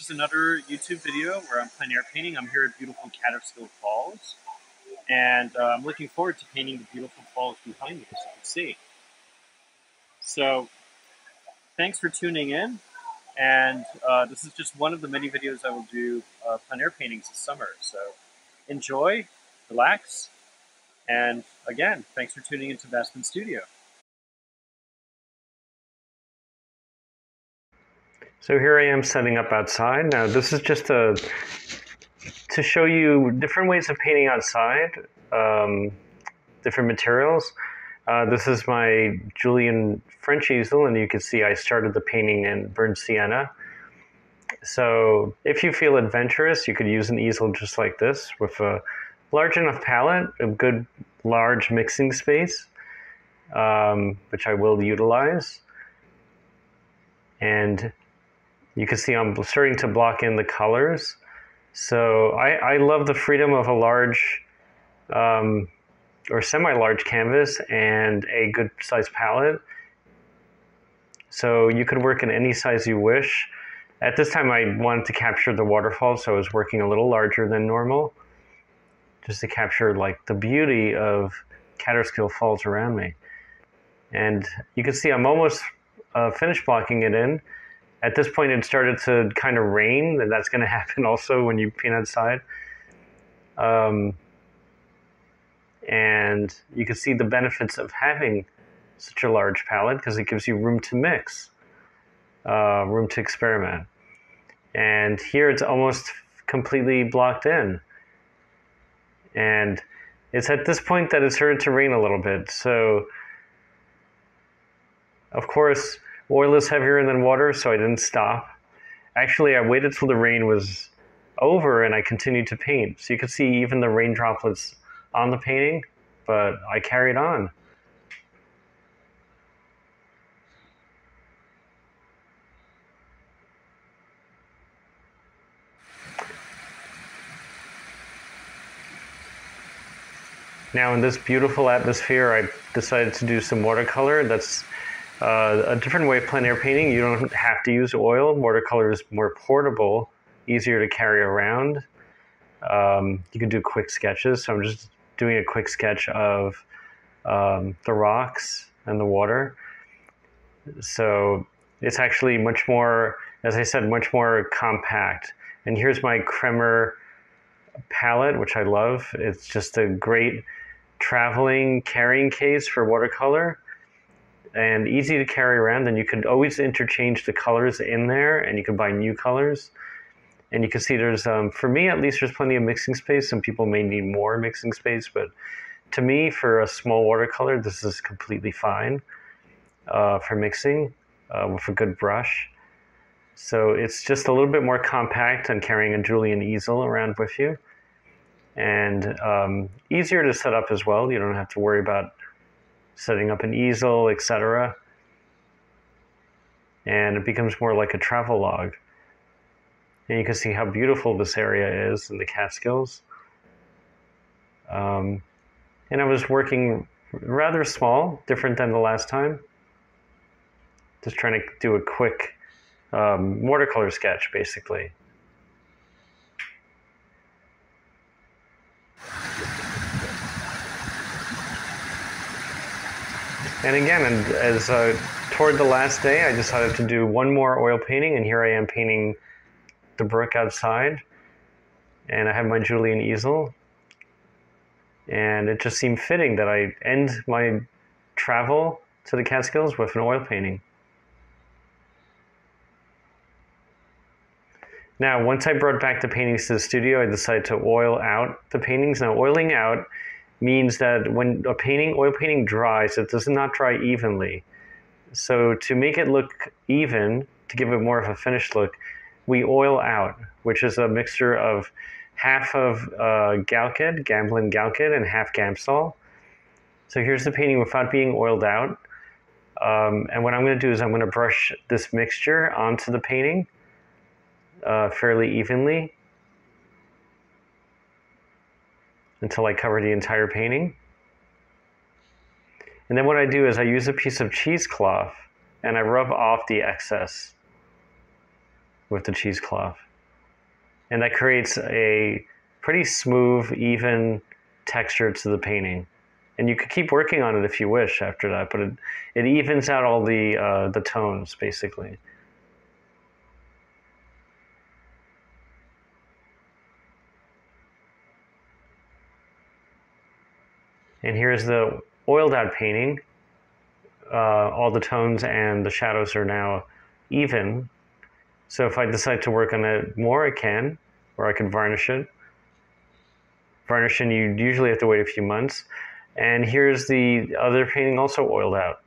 is another YouTube video where I'm plein air painting. I'm here at beautiful Catskill Falls, and I'm looking forward to painting the beautiful falls behind me, as you can see. So, thanks for tuning in, and this is just one of the many videos I will do plein air paintings this summer. So, enjoy, relax, and again, thanks for tuning into Bassman Studio. So here I am setting up outside. Now this is just to show you different ways of painting outside, different materials. This is my Julian French easel, and you can see I started the painting in burnt sienna. So if you feel adventurous, you could use an easel just like this with a large enough palette, a good large mixing space, which I will utilize. And you can see I'm starting to block in the colors. So I love the freedom of a large or semi-large canvas and a good size palette. So you could work in any size you wish. At this time I wanted to capture the waterfall, so I was working a little larger than normal, just to capture like the beauty of Catskill Falls around me. And you can see I'm almost finished blocking it in. At this point, it started to kind of rain, and that's going to happen also when you paint outside. And you can see the benefits of having such a large palette because it gives you room to mix, room to experiment. And here it's almost completely blocked in. And it's at this point that it started to rain a little bit. So, of course, oil is heavier than water, so I didn't stop. Actually, I waited till the rain was over and I continued to paint. So you can see even the rain droplets on the painting, but I carried on. Now in this beautiful atmosphere, I decided to do some watercolor. That's a different way of plein air painting. You don't have to use oil. Watercolor is more portable, easier to carry around. You can do quick sketches. So I'm just doing a quick sketch of the rocks and the water. So it's actually much more, as I said, much more compact. And here's my Kremer palette, which I love. It's just a great traveling carrying case for watercolor, and easy to carry around, and you could always interchange the colors in there, and you can buy new colors. And you can see there's, for me at least, there's plenty of mixing space. Some people may need more mixing space, but to me, for a small watercolor, this is completely fine for mixing with a good brush. So it's just a little bit more compact than carrying a Julian easel around with you. And easier to set up as well. You don't have to worry about setting up an easel, etc. And it becomes more like a travel log. And you can see how beautiful this area is in the Catskills. And I was working rather small, different than the last time. Just trying to do a quick watercolor sketch, basically. And again, as toward the last day, I decided to do one more oil painting, and here I am painting the brook outside. And I have my Julian easel. And it just seemed fitting that I end my travel to the Catskills with an oil painting. Now, once I brought back the paintings to the studio, I decided to oil out the paintings. Now, oiling out means that when a oil painting dries, it does not dry evenly. So to make it look even, to give it more of a finished look, we oil out, which is a mixture of half of Gamblin Galkid, and half Gamsol. So here's the painting without being oiled out. And what I'm going to do is I'm going to brush this mixture onto the painting fairly evenly until I cover the entire painting. And then what I do is I use a piece of cheesecloth and I rub off the excess with the cheesecloth. and that creates a pretty smooth, even texture to the painting. And you could keep working on it if you wish after that, but it evens out all the tones, basically. And here's the oiled out painting. All the tones and the shadows are now even. So if I decide to work on it more, I can, or I can varnish it. Varnishing, you usually have to wait a few months. And here's the other painting, also oiled out.